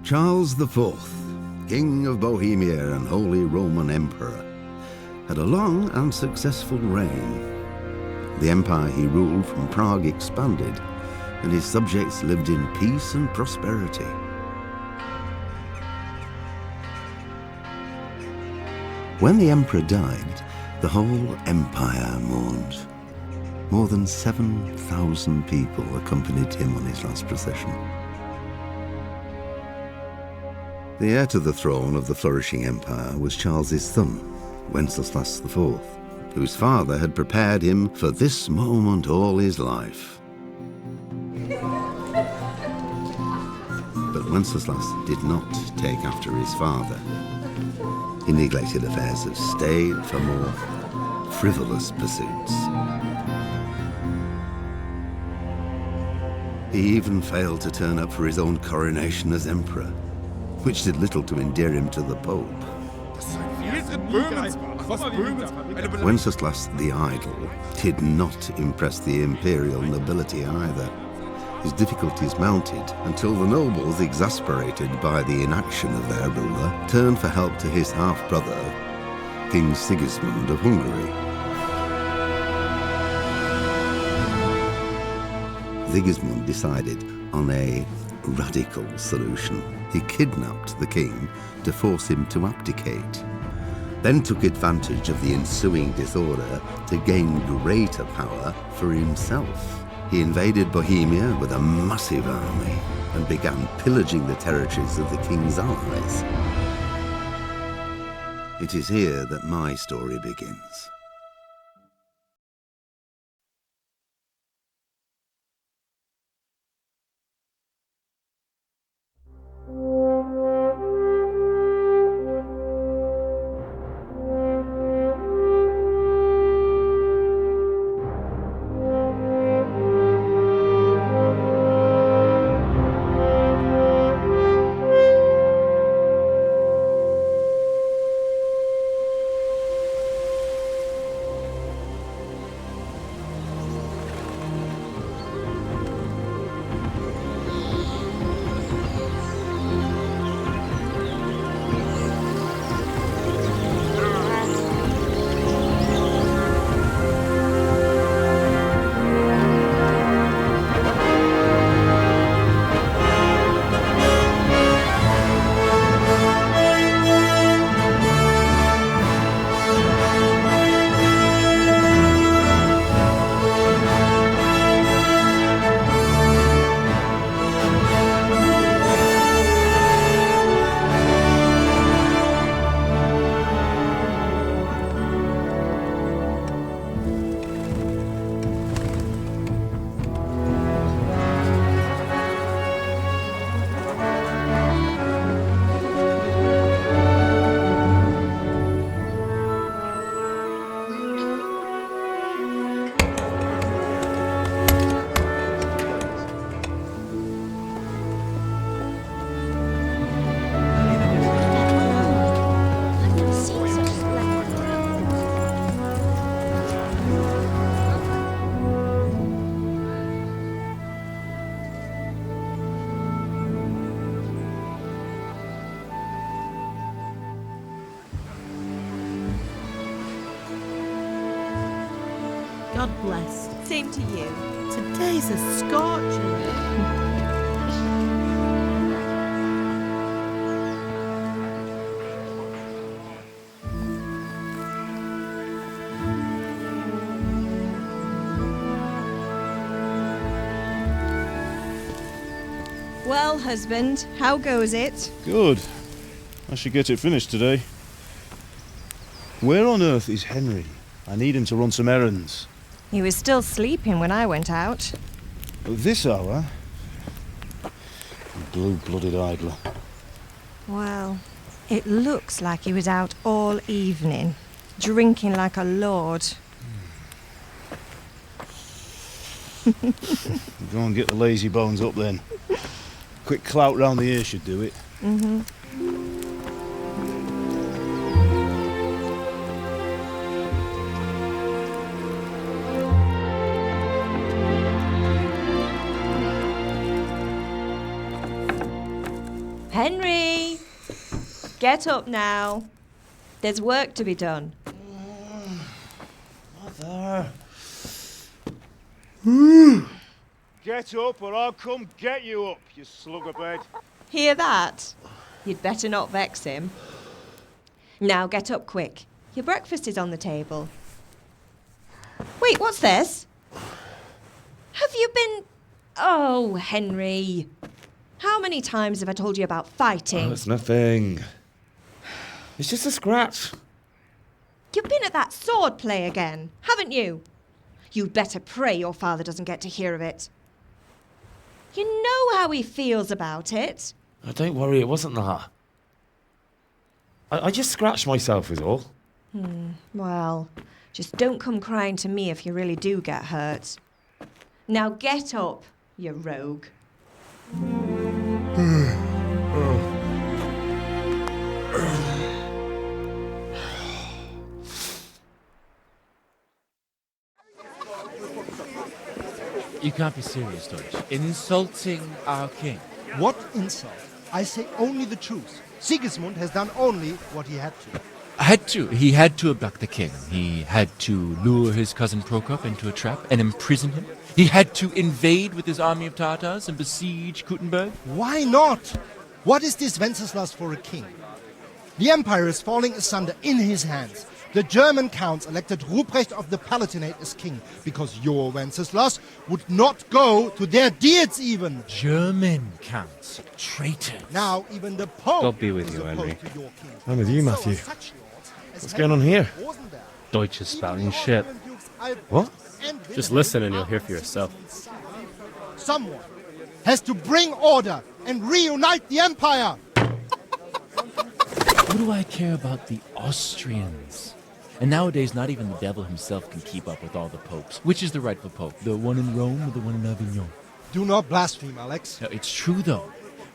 Charles IV, King of Bohemia and Holy Roman Emperor, had a long and successful reign. The empire he ruled from Prague expanded, and his subjects lived in peace and prosperity. When the emperor died, the whole empire mourned. More than 7,000 people accompanied him on his last procession. The heir to the throne of the flourishing empire was Charles's son, Wenceslas IV, whose father had prepared him for this moment all his life. But Wenceslas did not take after his father. He neglected affairs of state for more frivolous pursuits. He even failed to turn up for his own coronation as emperor, which did little to endear him to the Pope. Wenceslas the Idle did not impress the imperial nobility either. His difficulties mounted until the nobles, exasperated by the inaction of their ruler, turned for help to his half-brother, King Sigismund of Hungary. Sigismund decided on a radical solution. He kidnapped the king to force him to abdicate, then took advantage of the ensuing disorder to gain greater power for himself. He invaded Bohemia with a massive army and began pillaging the territories of the king's allies. It is here that my story begins. God bless. Same to you. Today's a scorcher. Well, husband, how goes it? Good. I should get it finished today. Where on earth is Henry? I need him to run some errands. He was still sleeping when I went out. At this hour? Blue-blooded idler. Well, it looks like he was out all evening, drinking like a lord. Go and get the lazy bones up then. Quick clout round the ear should do it. Mm-hmm. Henry! Get up now. There's work to be done. Mother. Get up or I'll come get you up, you slug of bed. Hear that? You'd better not vex him. Now get up quick. Your breakfast is on the table. Wait, what's this? Have you been... Oh, Henry. How many times have I told you about fighting? Oh, it's nothing. It's just a scratch. You've been at that sword play again, haven't you? You'd better pray your father doesn't get to hear of it. You know how he feels about it. Oh, don't worry, it wasn't that. I just scratched myself is all. Well, just don't come crying to me if you really do get hurt. Now get up, you rogue. You can't be serious, Deutsch. Insulting our king. What insult? I say only the truth. Sigismund has done only what he had to. He had to abduct the king. He had to lure his cousin Prokop into a trap and imprison him. He had to invade with his army of Tatars and besiege Kuttenberg. Why not? What is this Wenceslas for a king? The empire is falling asunder in his hands. The German counts elected Ruprecht of the Palatinate as king because your Wenceslas would not go to their deeds even. German counts. Traitors. Now even the Pope God be with is you, opposed Henry. to your king. I'm with you, So Matthew. such lords as What's going on here? Rosenberg, Deutsch is spouting even shit. Austrian dukes Albrecht What? and Just Wilhelm listen and you'll are hear for yourself. Someone has to bring order and reunite the empire. What do I care about the Austrians? And nowadays, not even the devil himself can keep up with all the popes. Which is the rightful pope? The one in Rome or the one in Avignon? Do not blaspheme, Alex. No, it's true, though.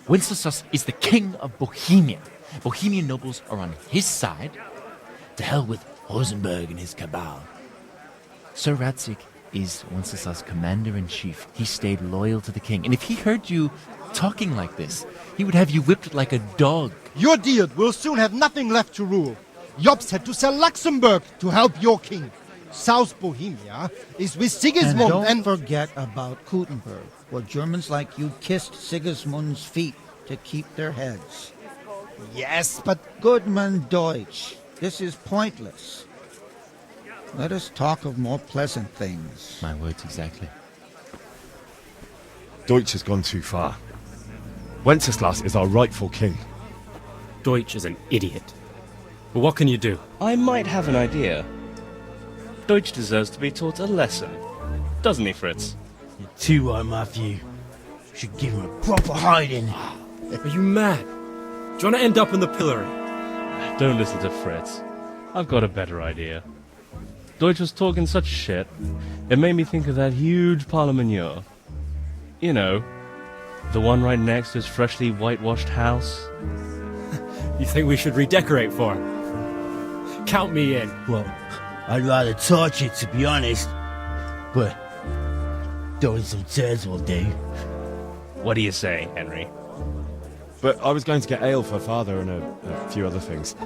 Wenceslas is the king of Bohemia. Bohemian nobles are on his side. To hell with Rosenberg and his cabal. Sir Radzig is Wenceslas' commander-in-chief. He stayed loyal to the king. And if he heard you talking like this, he would have you whipped like a dog. Your Diet will soon have nothing left to rule. Jobst had to sell Luxembourg to help your king. South Bohemia is with And Sigismund don't forget about Kuttenberg, where Germans like you kissed Sigismund's feet to keep their heads. Yes, but Goodman Deutsch, this is pointless. Let us talk of more pleasant things. My words exactly. Deutsch has gone too far. Wenceslas is our rightful king. Deutsch is an idiot. But what can you do? I might have an idea. Deutsch deserves to be taught a lesson. Doesn't he, Fritz? You're too right, Matthew. Should give him a proper hiding. Are you mad? Do you want to end up in the pillory? Don't listen to Fritz. I've got a better idea. Deutsch was talking such shit, it made me think of that huge parliament. You know, the one right next to his freshly whitewashed house. You think we should redecorate for him? Count me in. Well, I'd rather torch it, to be honest. But throwing some turds will do. What do you say, Henry? But I was going to get ale for father and a few other things.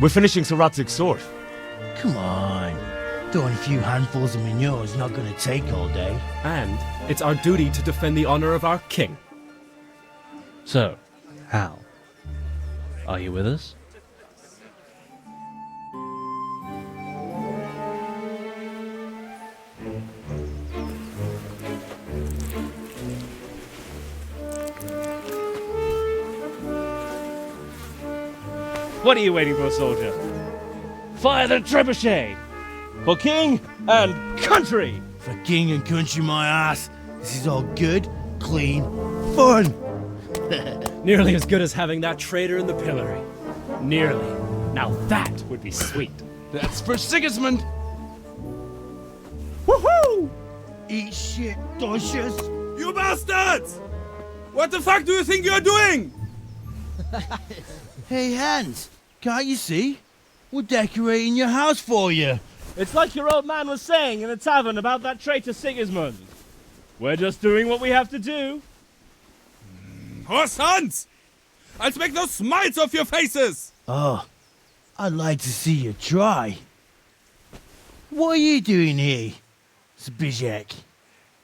We're finishing Sir Radzig's sword. Come on. Throwing a few handfuls of manure is not going to take all day. And it's our duty to defend the honor of our king. So, Hal, are you with us? What are you waiting for, soldier? Fire the trebuchet! For king and country! For king and country, my ass. This is all good, clean, fun. Nearly as good as having that traitor in the pillory. Nearly. Now that would be sweet. That's for Sigismund. Woohoo! Eat shit, Deutsches. You bastards! What the fuck do you think you're doing? Hey, Hans, can't you see? We're decorating your house for you. It's like your old man was saying in the tavern about that traitor Sigismund. We're just doing what we have to do. Horse Hans! I'll smack those smiles off your faces! Oh, I'd like to see you try. What are you doing here, Zbyszek?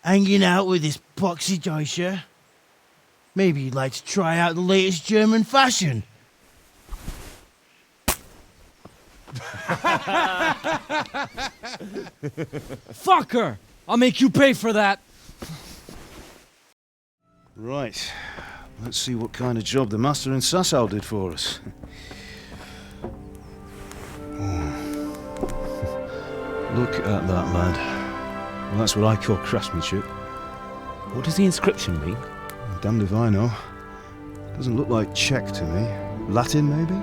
Hanging out with this poxy Deutscher? Maybe you'd like to try out the latest German fashion. Fucker! I'll make you pay for that. Right. Let's see what kind of job the master in Sasau did for us. Look at that, lad. Well, that's what I call craftsmanship. What does the inscription mean? Damned if I know. Doesn't look like Czech to me. Latin, maybe?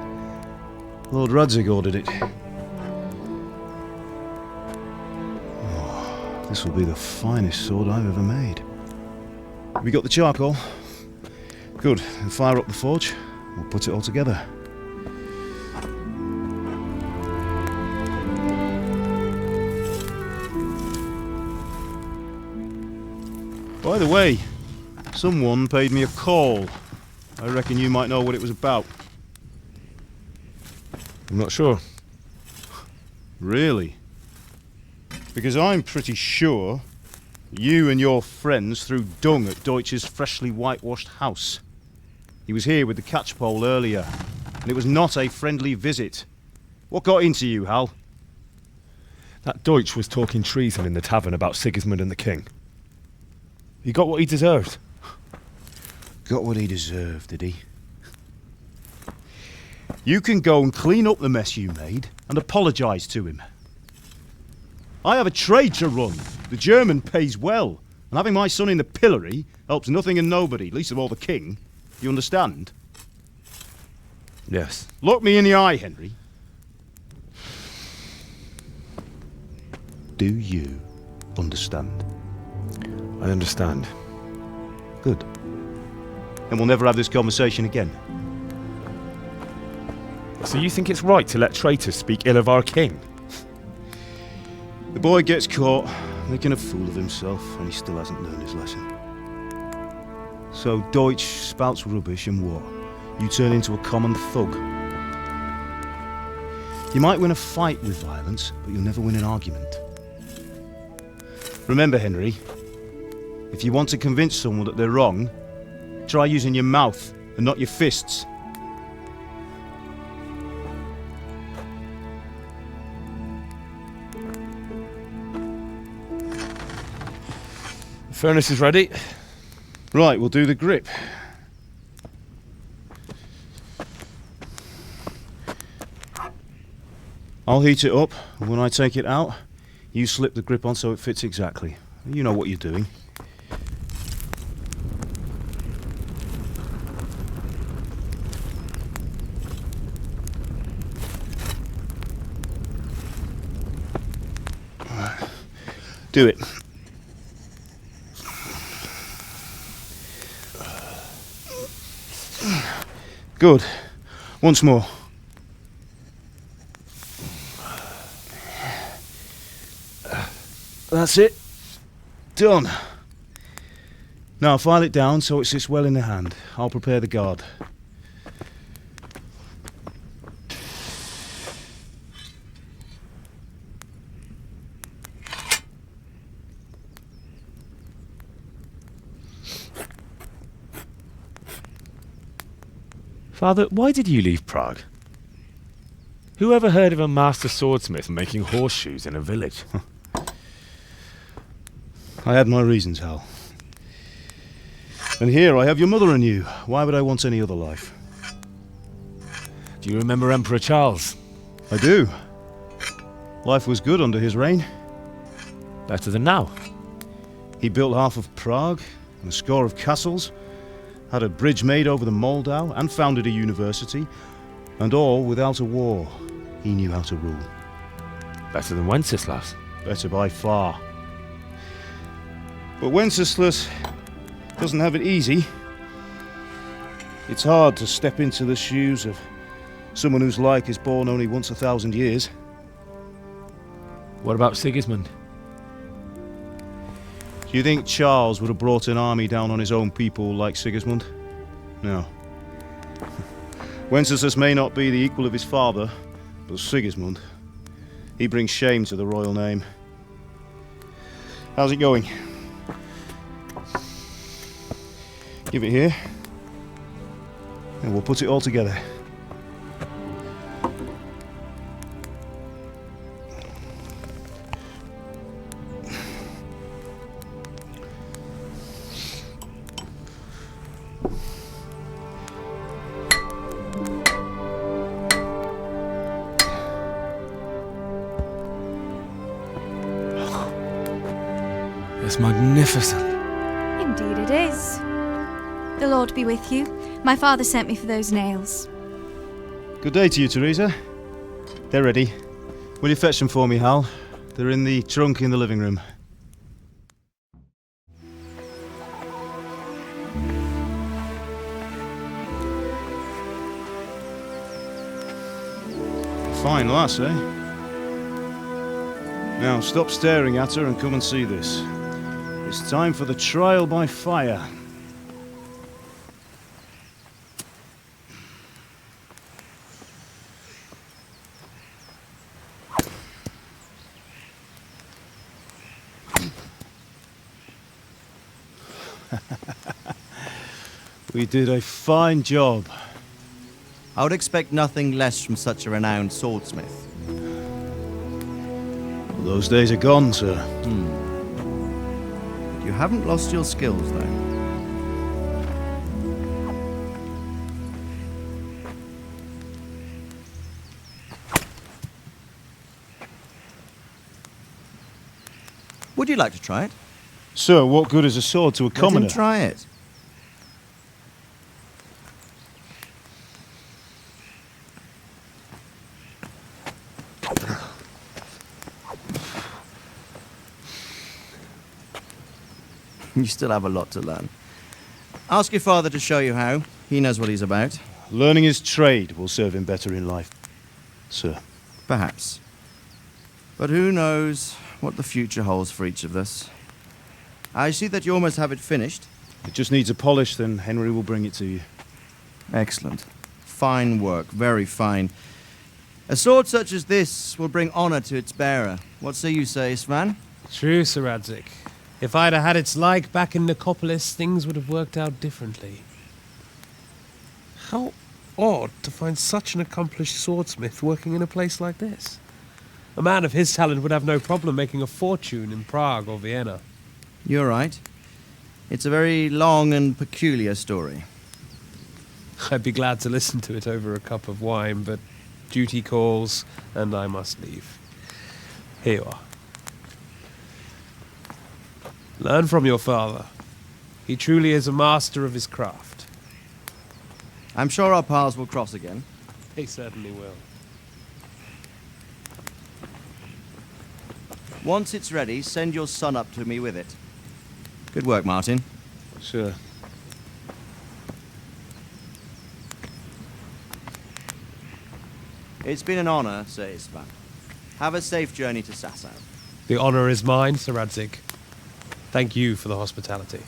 Lord Radzig ordered it. Oh, this will be the finest sword I've ever made. We got the charcoal? Good. Then fire up the forge. We'll put it all together. By the way, someone paid me a call. I reckon you might know what it was about. I'm not sure. Really? Because I'm pretty sure you and your friends threw dung at Deutsch's freshly whitewashed house. He was here with the catchpole earlier, and it was not a friendly visit. What got into you, Hal? That Deutsch was talking treason in the tavern about Sigismund and the king. He got what he deserved. Got what he deserved, did he? You can go and clean up the mess you made and apologise to him. I have a trade to run. The German pays well, and having my son in the pillory helps nothing and nobody, least of all the king. You understand? Yes. Look me in the eye, Henry. Do you understand? I understand. Good. Then we'll never have this conversation again. So you think it's right to let traitors speak ill of our king? The boy gets caught, making a fool of himself, and he still hasn't learned his lesson. So Deutsch spouts rubbish, and what? You turn into a common thug. You might win a fight with violence, but you'll never win an argument. Remember, Henry, if you want to convince someone that they're wrong, try using your mouth and not your fists. The furnace is ready. Right, we'll do the grip. I'll heat it up, and when I take it out, you slip the grip on so it fits exactly. You know what you're doing. Do it. Good. Once more. That's it. Done. Now file it down so it sits well in the hand. I'll prepare the guard. Father, why did you leave Prague? Who ever heard of a master swordsmith making horseshoes in a village? I had my reasons, Hal. And here I have your mother and you. Why would I want any other life? Do you remember Emperor Charles? I do. Life was good under his reign. Better than now. He built half of Prague and a score of castles, had a bridge made over the Moldau, and founded a university, and all without a war. He knew how to rule. Better than Wenceslas. Better by far. But Wenceslas doesn't have it easy. It's hard to step into the shoes of someone whose like is born only once 1,000 years. What about Sigismund? Do you think Charles would have brought an army down on his own people like Sigismund? No. Wenceslas may not be the equal of his father, but Sigismund, he brings shame to the royal name. How's it going? Give it here, and we'll put it all together. It's magnificent. Indeed it is. The Lord be with you. My father sent me for those nails. Good day to you, Teresa. They're ready. Will you fetch them for me, Hal? They're in the trunk in the living room. Fine lass, eh? Now, stop staring at her and come and see this. It's time for the trial by fire. We did a fine job. I would expect nothing less from such a renowned swordsmith. Those days are gone, sir. You haven't lost your skills, though. Would you like to try it? Sir, what good is a sword to a commoner? Let him try it. You still have a lot to learn. Ask your father to show you how. He knows what he's about. Learning his trade will serve him better in life, sir. Perhaps. But who knows what the future holds for each of us. I see that you almost have it finished. It just needs a polish, then Henry will bring it to you. Excellent. Fine work, very fine. A sword such as this will bring honor to its bearer. What say you, Svan? True, Sir Radzig. If I'd have had its like back in Nicopolis, things would have worked out differently. How odd to find such an accomplished swordsmith working in a place like this. A man of his talent would have no problem making a fortune in Prague or Vienna. You're right. It's a very long and peculiar story. I'd be glad to listen to it over a cup of wine, but duty calls, and I must leave. Here you are. Learn from your father. He truly is a master of his craft. I'm sure our paths will cross again. They certainly will. Once it's ready, send your son up to me with it. Good work, Martin. Sure. It's been an honor, Sir Istvan. Have a safe journey to Sasau. The honor is mine, Sir Radzig. Thank you for the hospitality.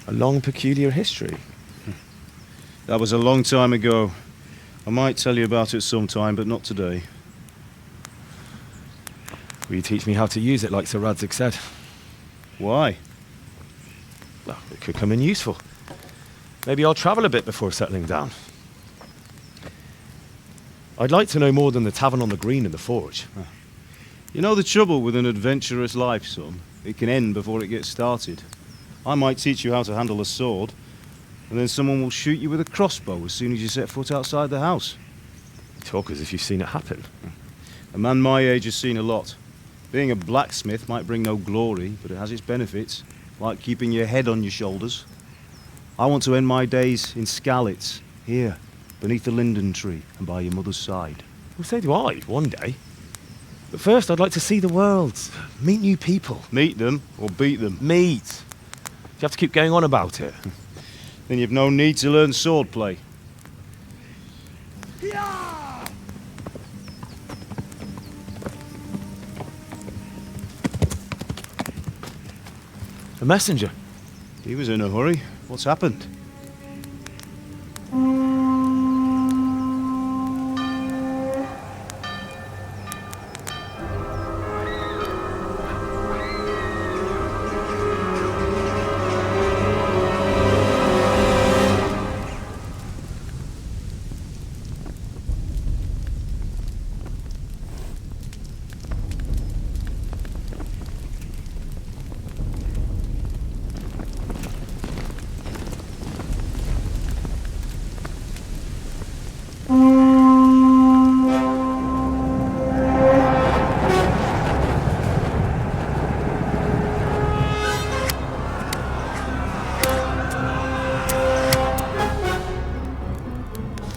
A long, peculiar history. That was a long time ago. I might tell you about it sometime, but not today. Will you teach me how to use it like Sir Radzig said? Why? Well, it could come in useful. Maybe I'll travel a bit before settling down. I'd like to know more than the tavern on the green and the forge. You know the trouble with an adventurous life, son? It can end before it gets started. I might teach you how to handle a sword, and then someone will shoot you with a crossbow as soon as you set foot outside the house. You talk as if you've seen it happen. A man my age has seen a lot. Being a blacksmith might bring no glory, but it has its benefits, like keeping your head on your shoulders. I want to end my days in Skalitz, here, beneath the linden tree and by your mother's side. Well, so do I, one day. But first, I'd like to see the world, meet new people. Meet them or beat them? Meet. You have to keep going on about it. Then you've no need to learn swordplay. A messenger? He was in a hurry. What's happened?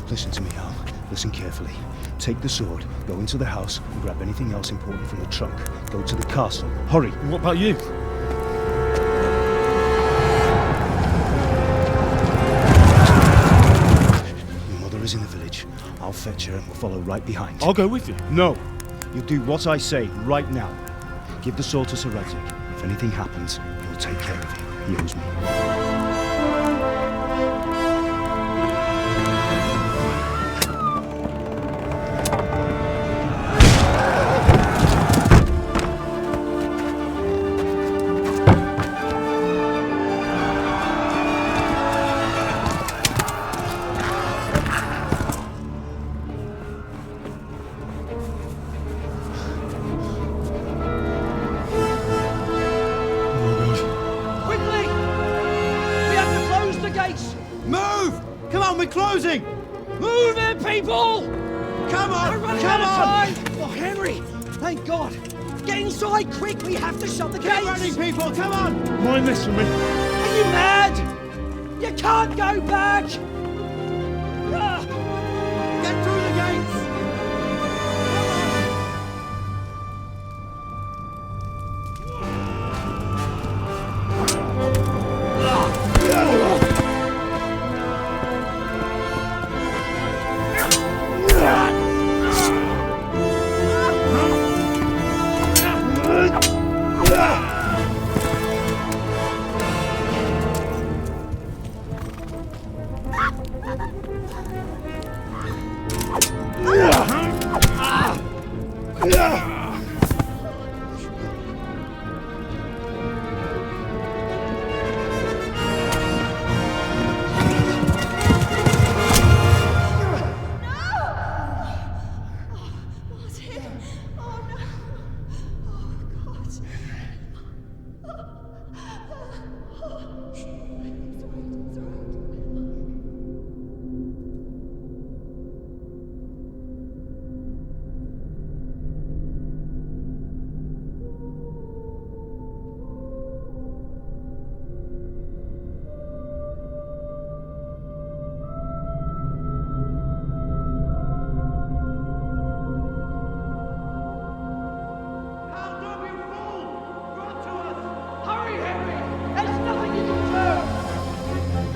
Listen to me, Al. Listen carefully. Take the sword, go into the house, and grab anything else important from the trunk. Go to the castle. Hurry! What about you? Your mother is in the village. I'll fetch her and we'll follow right behind. I'll go with you. No! You'll do what I say right now. Give the sword to Sir Radzig. If anything happens, he'll take care of you. He owes me. Closing! Move it, people! Come on! We're running out of time! Oh, Henry! Thank God! Get inside quick! We have to shut the gates! Keep running, people! Come on! Mind this for me. Are you mad? You can't go back! Get through the gates!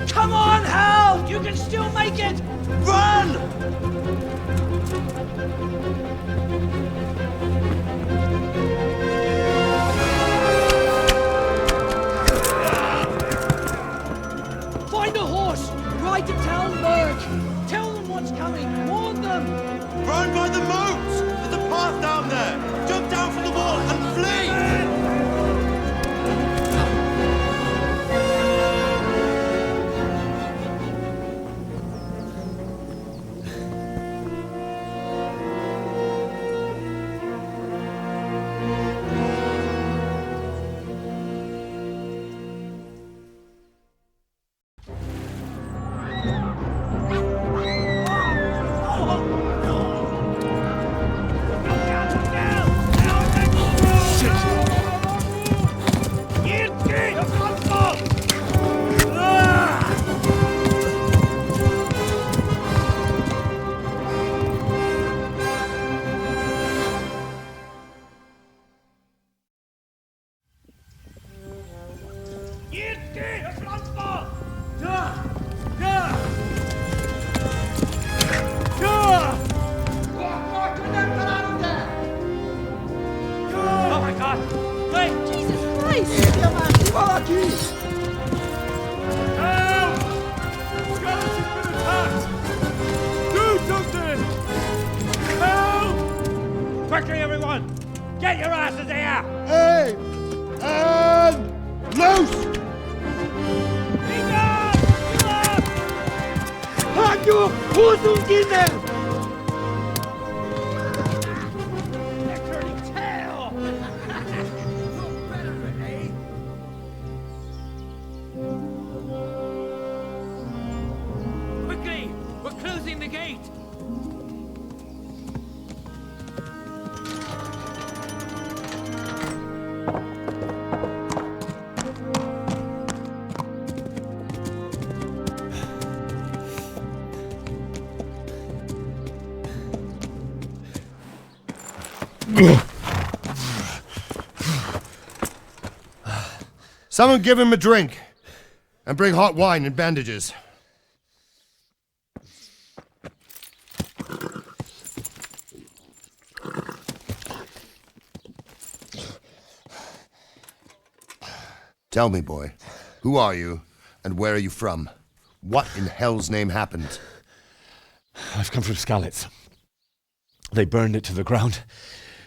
Come on, Hal! You can still make it! Run! Find a horse! Ride to Talmberg! Tell them what's coming! Warn them! Run by the moat! There's a path down there! Jump down from the wall and flee! Jesus Christ! Get your asses here! Hey! And loose! Hanyo! Hosenkinder! They're turning tail! Quickly! We're closing the gate! Someone give him a drink. And bring hot wine and bandages. Tell me, boy, who are you and where are you from? What in hell's name happened? I've come from Skalitz. They burned it to the ground.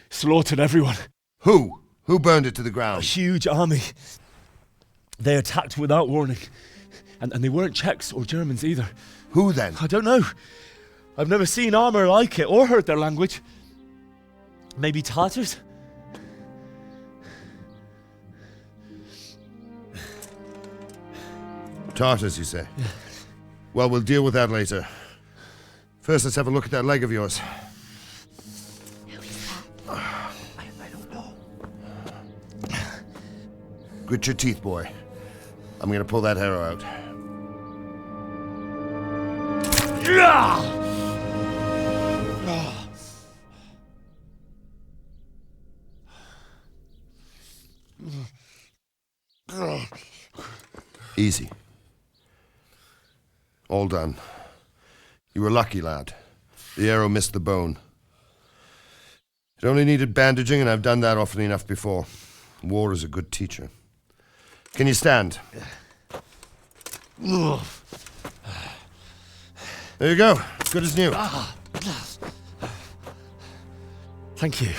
Slaughtered everyone. Who? Who burned it to the ground? A huge army. They attacked without warning. And they weren't Czechs or Germans either. Who then? I don't know. I've never seen armor like it or heard their language. Maybe Tatars? Tartars, you say? Yeah. Well, we'll deal with that later. First, let's have a look at that leg of yours. Who is that? I don't know. Grit your teeth, boy. I'm gonna pull that arrow out. Easy. All done. You were lucky, lad. The arrow missed the bone. It only needed bandaging, and I've done that often enough before. War is a good teacher. Can you stand? There you go. Good as new. Thank you.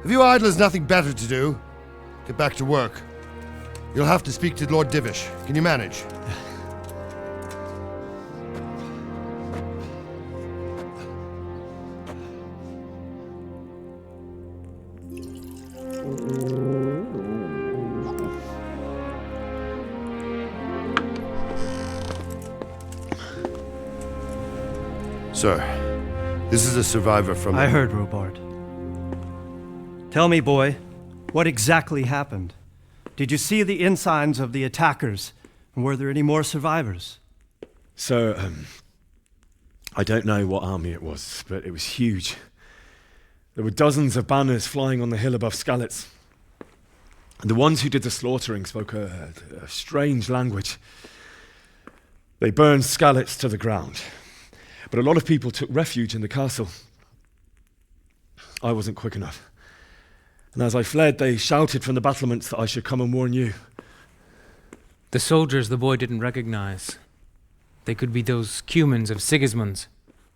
Have you idlers nothing better to do? Get back to work. You'll have to speak to Lord Divish. Can you manage? Sir, this is a survivor from... I heard, Robard. Tell me, boy, what exactly happened? Did you see the ensigns of the attackers? And were there any more survivors? So, I don't know what army it was, but it was huge. There were dozens of banners flying on the hill above Skalitz. And the ones who did the slaughtering spoke a strange language. They burned Skalitz to the ground. But a lot of people took refuge in the castle. I wasn't quick enough. And as I fled, they shouted from the battlements that I should come and warn you. The soldiers the boy didn't recognize. They could be those Cumans of Sigismund's.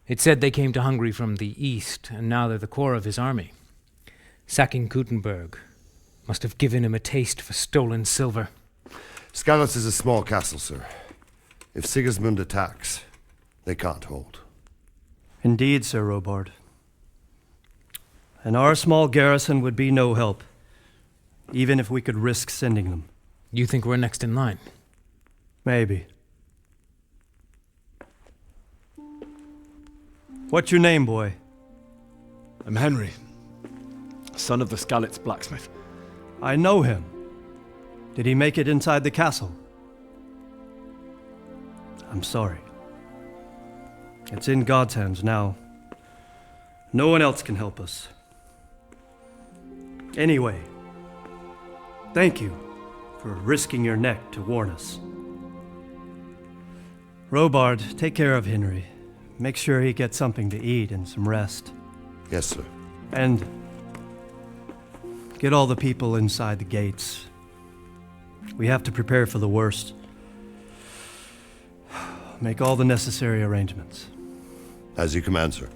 It said they came to Hungary from the east, and now they're the core of his army. Sacking Kuttenberg must have given him a taste for stolen silver. Skalitz is a small castle, sir. If Sigismund attacks, they can't hold. Indeed, Sir Robard. And our small garrison would be no help, even if we could risk sending them. You think we're next in line? Maybe. What's your name, boy? I'm Henry, son of the Skalitz blacksmith. I know him. Did he make it inside the castle? I'm sorry. It's in God's hands now. No one else can help us. Anyway, thank you for risking your neck to warn us. Robard, take care of Henry. Make sure he gets something to eat and some rest. Yes, sir. And get all the people inside the gates. We have to prepare for the worst. Make all the necessary arrangements. As you command, sir.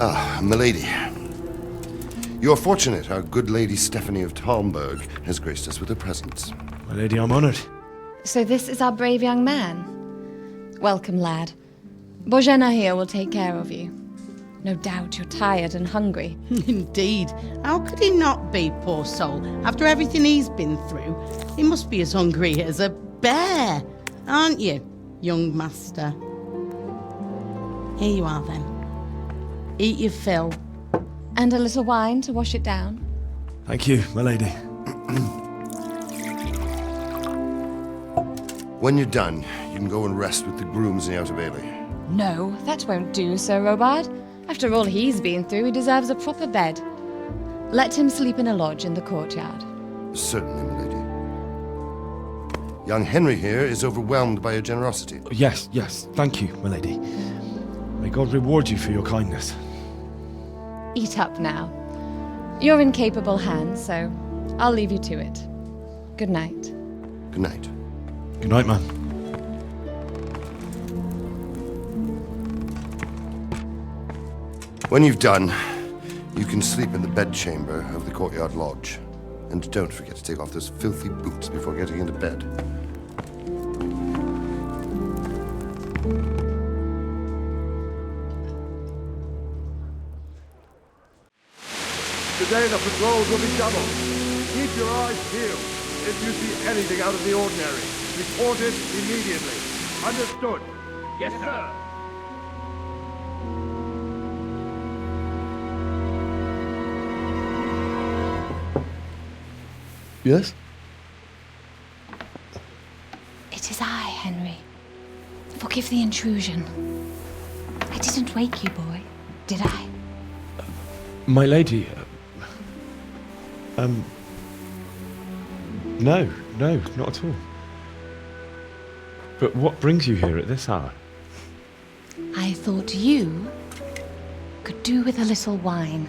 Ah, milady. You are fortunate our good lady Stephanie of Talmberg has graced us with her presence. My lady, I'm honored. So this is our brave young man. Welcome, lad. Bozhena here will take care of you. No doubt you're tired and hungry. Indeed. How could he not be, poor soul? After everything he's been through, he must be as hungry as a bear, aren't you, young master? Here you are, then. Eat your fill. And a little wine to wash it down. Thank you, my lady. When you're done, you can go and rest with the grooms in the outer bailey. No, that won't do, Sir Robard. After all he's been through, he deserves a proper bed. Let him sleep in a lodge in the courtyard. Certainly, milady. Young Henry here is overwhelmed by your generosity. Yes, yes, thank you, my lady. May God reward you for your kindness. Eat up now. You're in capable hands, so I'll leave you to it. Good night. Good night. Good night, man. When you've done, you can sleep in the bedchamber of the courtyard lodge. And don't forget to take off those filthy boots before getting into bed. Today the patrols will be doubled. Keep your eyes peeled. If you see anything out of the ordinary, report it immediately. Understood? Yes, sir. Yes? It is I, Henry. Forgive the intrusion. I didn't wake you, boy, did I? My lady, no, not at all. But what brings you here at this hour? I thought you could do with a little wine.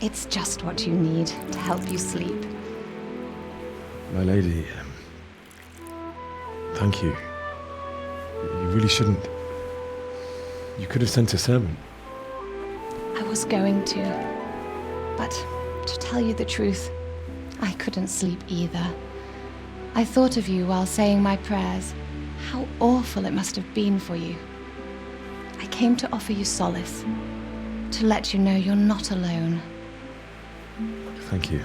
It's just what you need to help you sleep. My lady, thank you. You really shouldn't. You could have sent a servant. I was going to, but to tell you the truth, I couldn't sleep either. I thought of you while saying my prayers. How awful it must have been for you. I came to offer you solace, to let you know you're not alone. Thank you.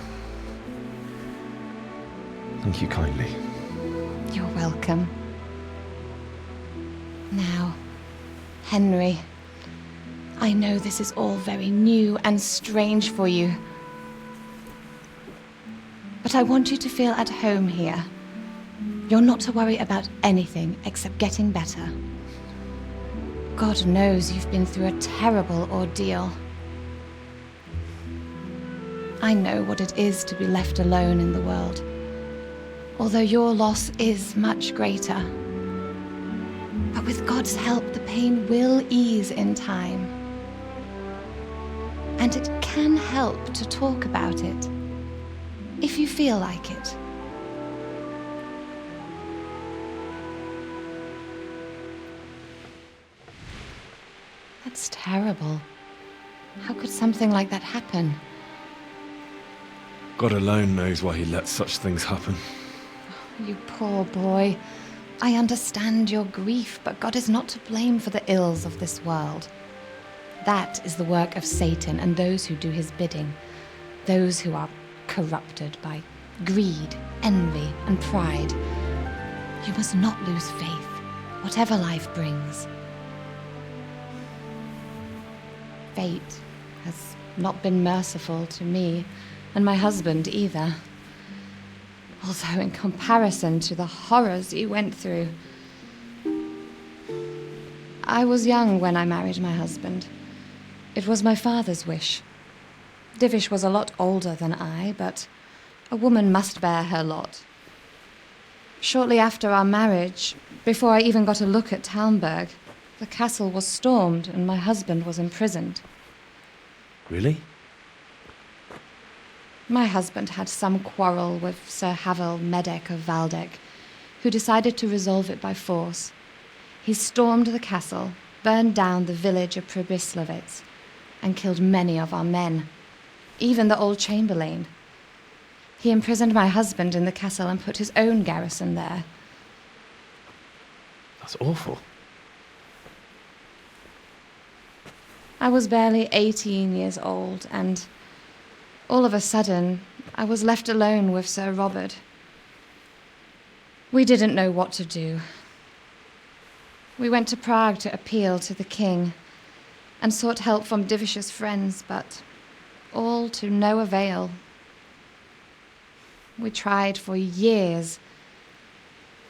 Thank you kindly. You're welcome. Now, Henry, I know this is all very new and strange for you. But I want you to feel at home here. You're not to worry about anything except getting better. God knows you've been through a terrible ordeal. I know what it is to be left alone in the world, although your loss is much greater. But with God's help, the pain will ease in time. And it can help to talk about it, if you feel like it. That's terrible. How could something like that happen? God alone knows why he lets such things happen. You poor boy. I understand your grief, but God is not to blame for the ills of this world. That is the work of Satan and those who do his bidding, those who are corrupted by greed, envy, and pride. You must not lose faith, whatever life brings. Fate has not been merciful to me, and my husband either. Although in comparison to the horrors you went through. I was young when I married my husband. It was my father's wish. Divish was a lot older than I, but a woman must bear her lot. Shortly after our marriage, before I even got a look at Talmberg, the castle was stormed and my husband was imprisoned. Really? My husband had some quarrel with Sir Havel Medek of Valdek, who decided to resolve it by force. He stormed the castle, burned down the village of Przemyslowiec and killed many of our men, even the old chamberlain. He imprisoned my husband in the castle and put his own garrison there. That's awful. I was barely 18 years old, and all of a sudden, I was left alone with Sir Robert. We didn't know what to do. We went to Prague to appeal to the king and sought help from Divish's friends, but all to no avail. We tried for years,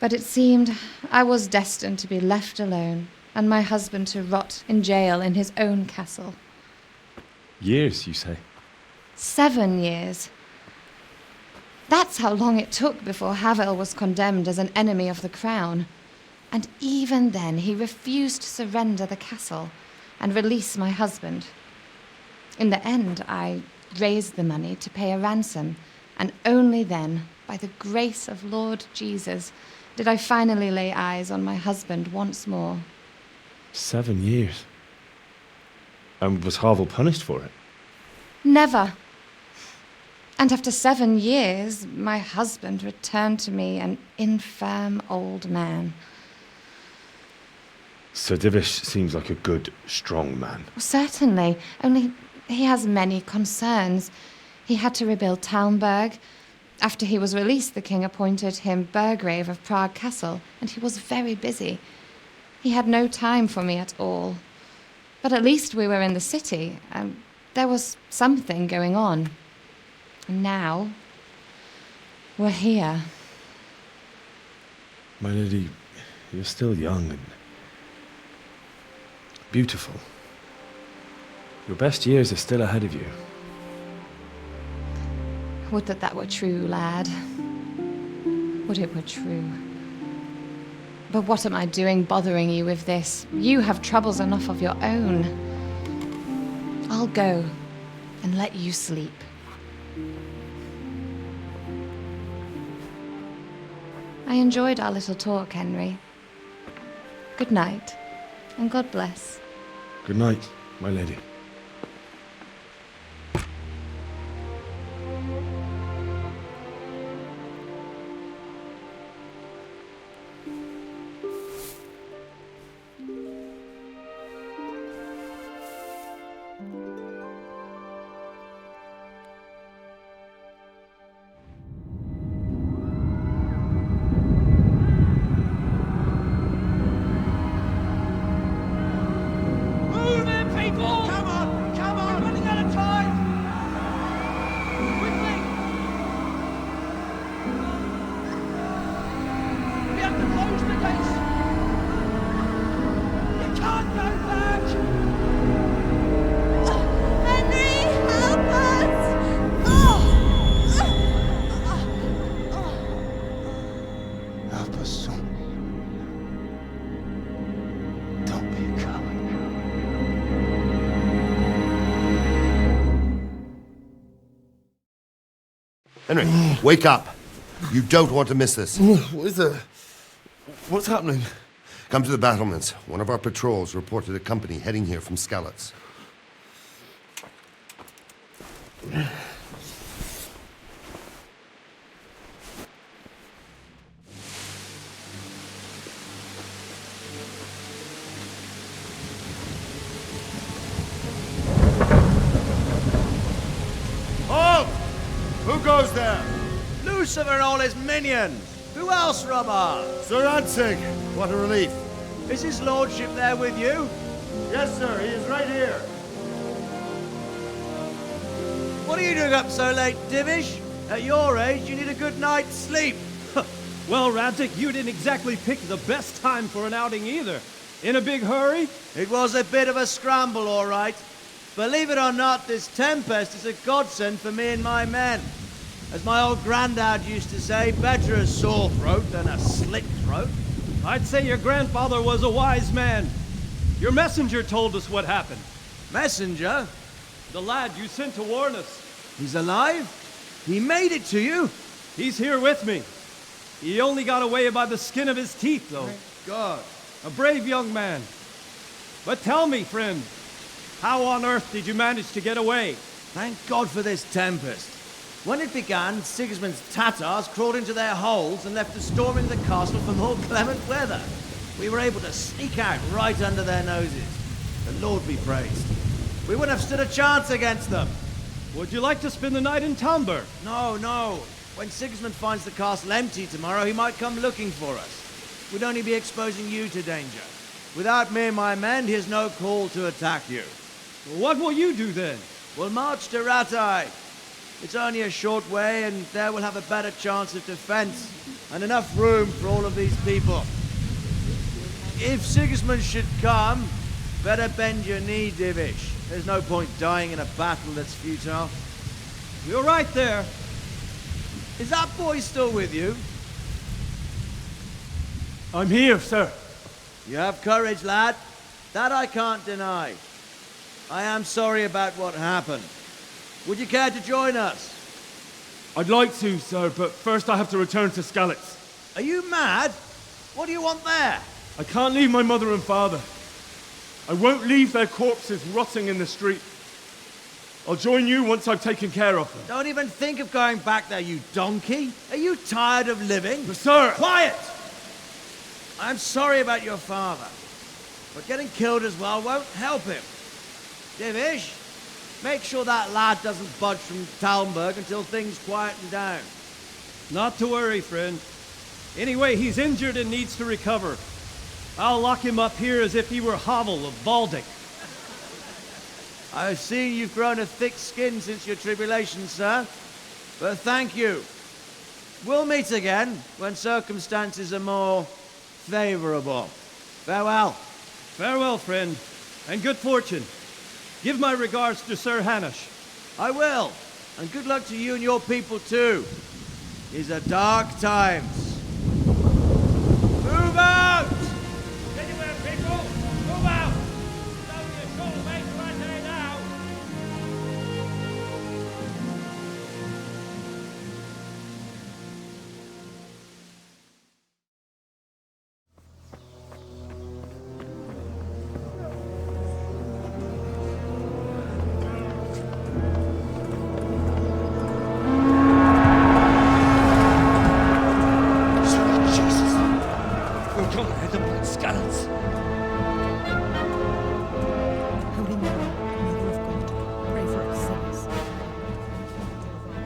but it seemed I was destined to be left alone and my husband to rot in jail in his own castle. Years, you say? 7 years. That's how long it took before Havel was condemned as an enemy of the crown. And even then he refused to surrender the castle and release my husband. In the end, I raised the money to pay a ransom, and only then, by the grace of Lord Jesus, did I finally lay eyes on my husband once more. 7 years. And was Havel punished for it? Never. And after 7 years, my husband returned to me an infirm old man. Sir Divish seems like a good, strong man. Certainly, only he has many concerns. He had to rebuild Talmberg. After he was released, the king appointed him Burgrave of Prague Castle, and he was very busy. He had no time for me at all. But at least we were in the city, and there was something going on. And now, we're here. My lady, you're still young and beautiful. Your best years are still ahead of you. Would that that were true, lad. Would it were true. But what am I doing bothering you with this? You have troubles enough of your own. I'll go and let you sleep. I enjoyed our little talk, Henry. Good night, and God bless. Good night, my lady. Henry, wake up. You don't want to miss this. What is that? What's happening? Come to the battlements. One of our patrols reported a company heading here from Skalitz. Halt! Who goes there? Lucifer and all his minions. Who else, Robber? Sir Radzig, what a relief. Is his lordship there with you? Yes, sir. He is right here. What are you doing up so late, Divish? At your age, you need a good night's sleep. Well, Radzig, you didn't exactly pick the best time for an outing either. In a big hurry? It was a bit of a scramble, all right. Believe it or not, this tempest is a godsend for me and my men. As my old granddad used to say, better a sore throat than a slit throat. I'd say your grandfather was a wise man. Your messenger told us what happened. Messenger? The lad you sent to warn us. He's alive? He made it to you? He's here with me. He only got away by the skin of his teeth, though. Thank God. A brave young man. But tell me, friend, how on earth did you manage to get away? Thank God for this tempest. When it began, Sigismund's Tatars crawled into their holes and left us storming the castle for more clement weather. We were able to sneak out right under their noses. The Lord be praised. We wouldn't have stood a chance against them. Would you like to spend the night in Talmberg? No, no. When Sigismund finds the castle empty tomorrow, he might come looking for us. We'd only be exposing you to danger. Without me and my men, he has no call to attack you. What will you do then? We'll march to Ratai. It's only a short way, and there we'll have a better chance of defense and enough room for all of these people. If Sigismund should come, better bend your knee, Divish. There's no point dying in a battle that's futile. You're right there. Is that boy still with you? I'm here, sir. You have courage, lad. That I can't deny. I am sorry about what happened. Would you care to join us? I'd like to, sir, but first I have to return to Skalitz. Are you mad? What do you want there? I can't leave my mother and father. I won't leave their corpses rotting in the street. I'll join you once I've taken care of them. Don't even think of going back there, you donkey. Are you tired of living? But sir! Quiet! I'm sorry about your father, but getting killed as well won't help him. Divish, make sure that lad doesn't budge from Talmberg until things quieten down. Not to worry, friend. Anyway, he's injured and needs to recover. I'll lock him up here as if he were Havel of Baldic. I've seen you've grown a thick skin since your tribulation, sir. But thank you. We'll meet again when circumstances are more favorable. Farewell. Farewell, friend, and good fortune. Give my regards to Sir Hanush. I will, and good luck to you and your people too. These are dark times. Move out! Anywhere, people! Move out! It's only a short way to Ratai now.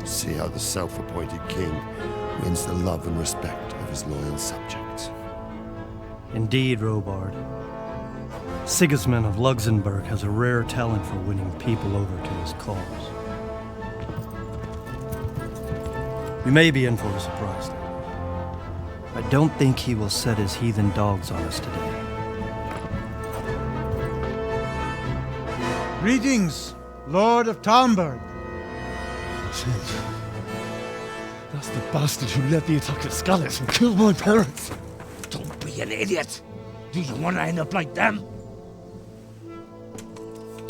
See how the self-appointed king wins the love and respect of his loyal subjects. Indeed, Robard. Sigismund of Luxembourg has a rare talent for winning people over to his cause. We may be in for a surprise, though. I don't think he will set his heathen dogs on us today. Greetings, Lord of Talmberg. That's the bastard who led the attack at Skalitz and killed my parents. Don't be an idiot. Do you want to end up like them?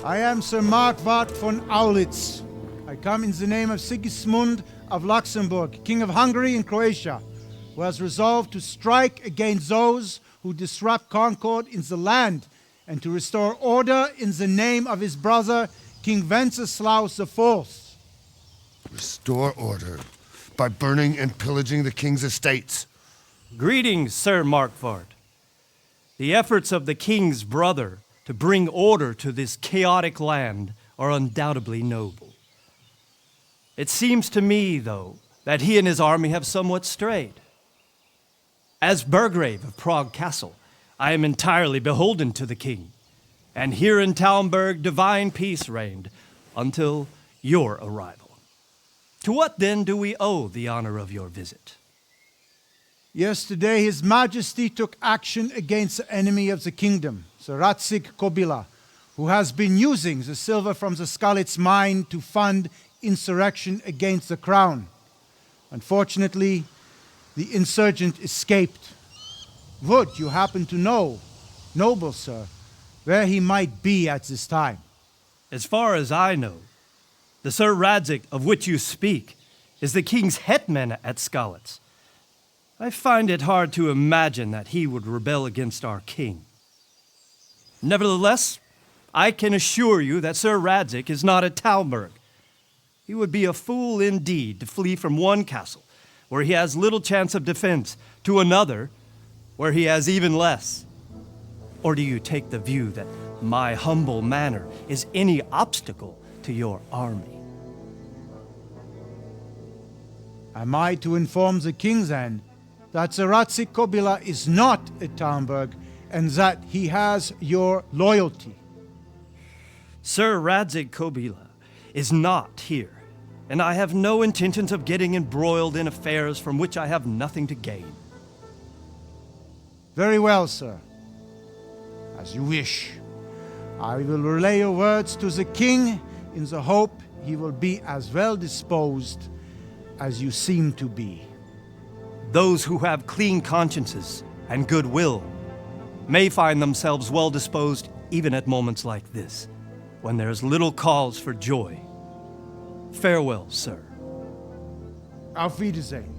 I am Sir Markwart von Aulitz. I come in the name of Sigismund of Luxembourg, King of Hungary and Croatia, who has resolved to strike against those who disrupt concord in the land and to restore order in the name of his brother, King Wenceslaus IV. Restore order by burning and pillaging the king's estates. Greetings, Sir Markwart. The efforts of the king's brother to bring order to this chaotic land are undoubtedly noble. It seems to me, though, that he and his army have somewhat strayed. As Burgrave of Prague Castle, I am entirely beholden to the king, and here in Talmberg divine peace reigned until your arrival. To what then do we owe the honor of your visit? Yesterday, His Majesty took action against the enemy of the kingdom, Sir Radzig Kobyla, who has been using the silver from the Skalitz mine to fund insurrection against the crown. Unfortunately, the insurgent escaped. Would you happen to know, noble sir, where he might be at this time? As far as I know, the Sir Radzig of which you speak is the king's hetman at Skalitz. I find it hard to imagine that he would rebel against our king. Nevertheless, I can assure you that Sir Radzig is not at Talmberg. He would be a fool indeed to flee from one castle, where he has little chance of defense, to another, where he has even less. Or do you take the view that my humble manner is any obstacle to your army? Am I to inform the king then that Sir Radzig Kobyla is not at Talmberg and that he has your loyalty? Sir Radzig Kobyla is not here, and I have no intentions of getting embroiled in affairs from which I have nothing to gain. Very well, sir. As you wish. I will relay your words to the king in the hope he will be as well disposed as you seem to be. Those who have clean consciences and goodwill may find themselves well disposed even at moments like this, when there is little cause for joy. Farewell, sir. Auf Wiedersehen.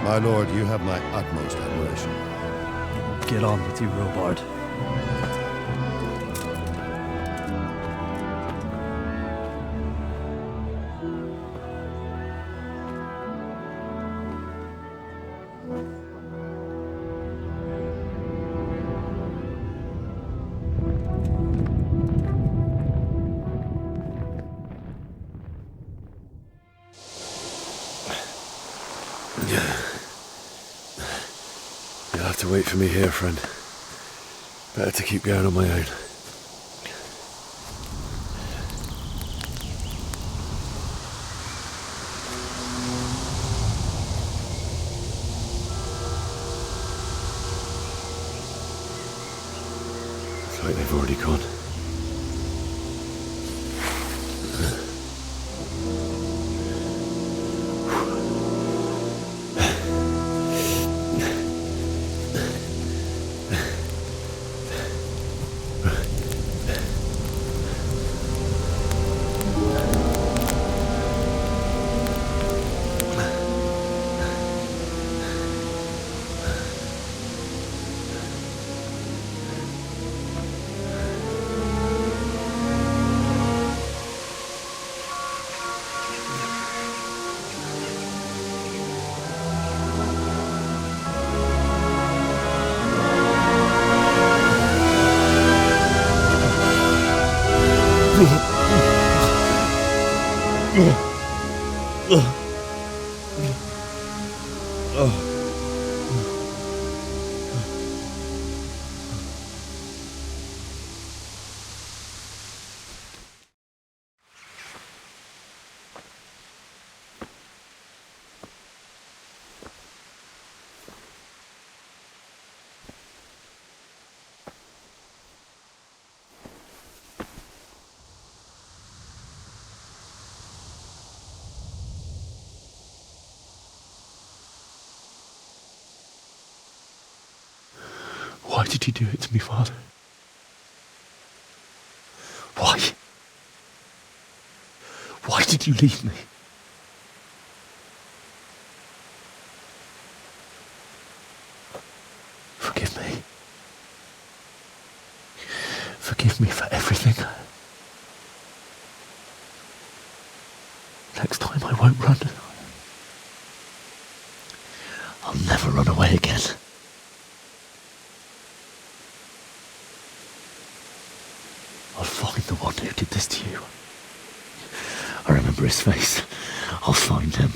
My lord, you have my utmost admiration. Get on with you, Robard. You'll have to wait for me here, friend. Better to keep going on my own. It's like they've already gone. Why did you do it to me, Father? Why? Why did you leave me? Forgive me. Forgive me for everything. Next time I won't run. I'll never run away again. I'll find the one who did this to you. I remember his face. I'll find him.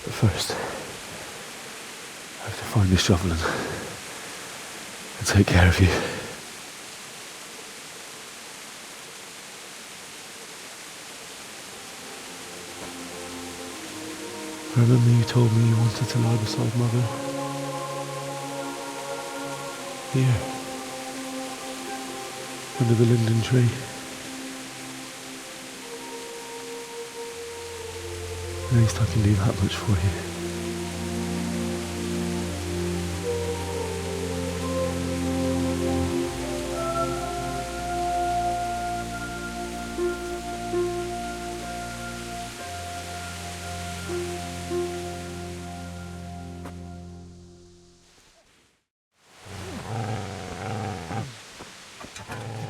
But first, I have to find this shovel and take care of you. I remember you told me you wanted to lie beside Mother. Here. Under the linden tree. At least I can do that much for you.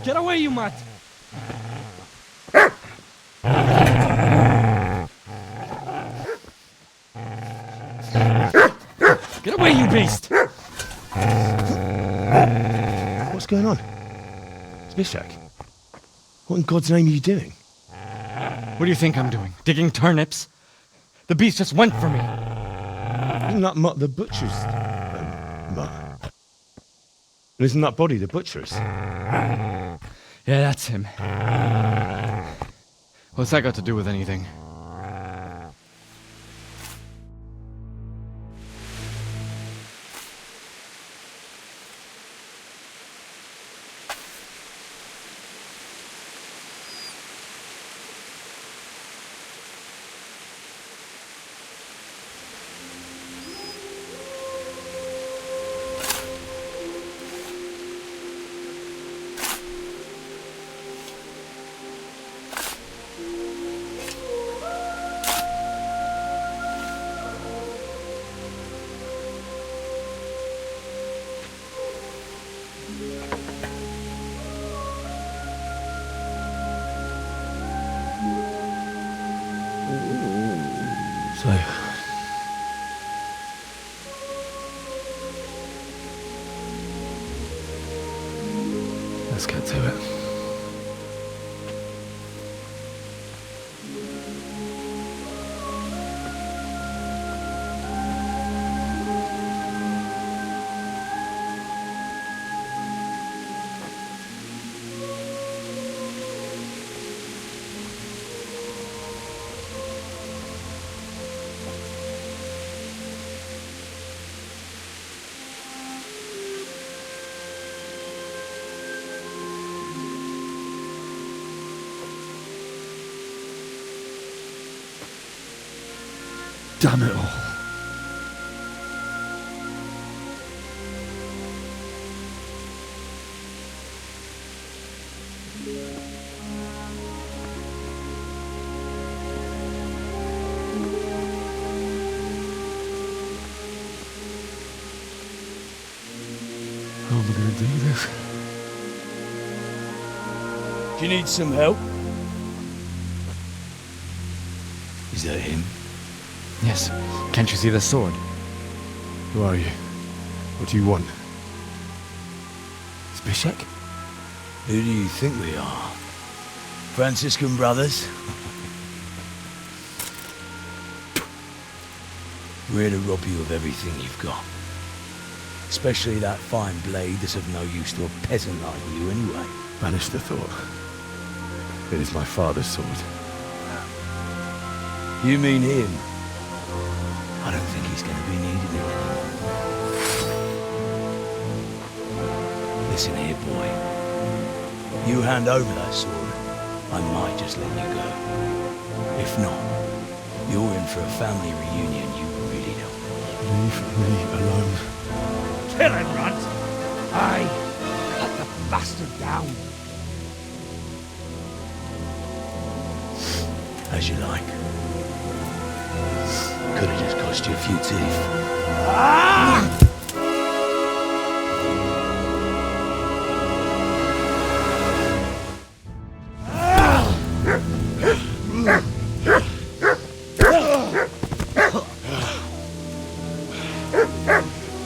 Get away, you mutt! Get away, you beast! What's going on? Zbyszek? What in God's name are you doing? What do you think I'm doing? Digging turnips? The beast just went for me. Isn't that Mutt the butcher's? Mutt. And isn't that body the butcher's? Yeah, that's him. What's that got to do with anything? So, let's get to it. Damn it all. How am I going to do this? Do you need some help? Is that him? Yes. Can't you see the sword? Who are you? What do you want? Zbyszek? Who do you think we are? Franciscan brothers? We're here to rob you of everything you've got. Especially that fine blade that's of no use to a peasant like you anyway. Banish the thought. It is my father's sword. You mean him? I don't think he's going to be needing it anymore. Listen here, boy. You hand over that sword, I might just let you go. If not, you're in for a family reunion you really don't want. Leave me alone. Kill him, Runt! Aye, cut the bastard down. As you like. Could have just cost you a few teeth. Ah!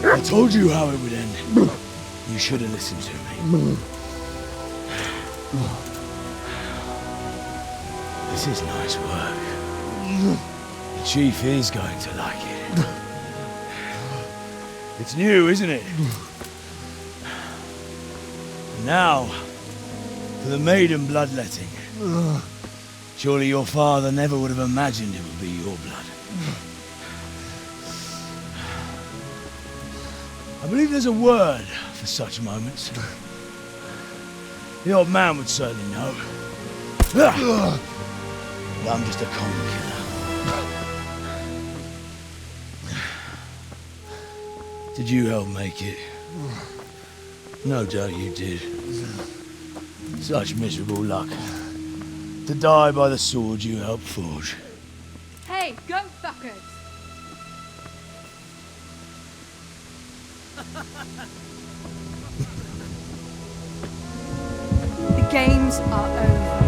I told you how it would end. You should have listened to me. This is nice work. The chief is going to like it. It's new, isn't it? Now, for the maiden bloodletting. Surely your father never would have imagined it would be your blood. I believe there's a word for such moments. The old man would certainly know. But I'm just a common killer. Did you help make it? No doubt you did. Such miserable luck. To die by the sword you helped forge. Hey, go fuckers! The games are over.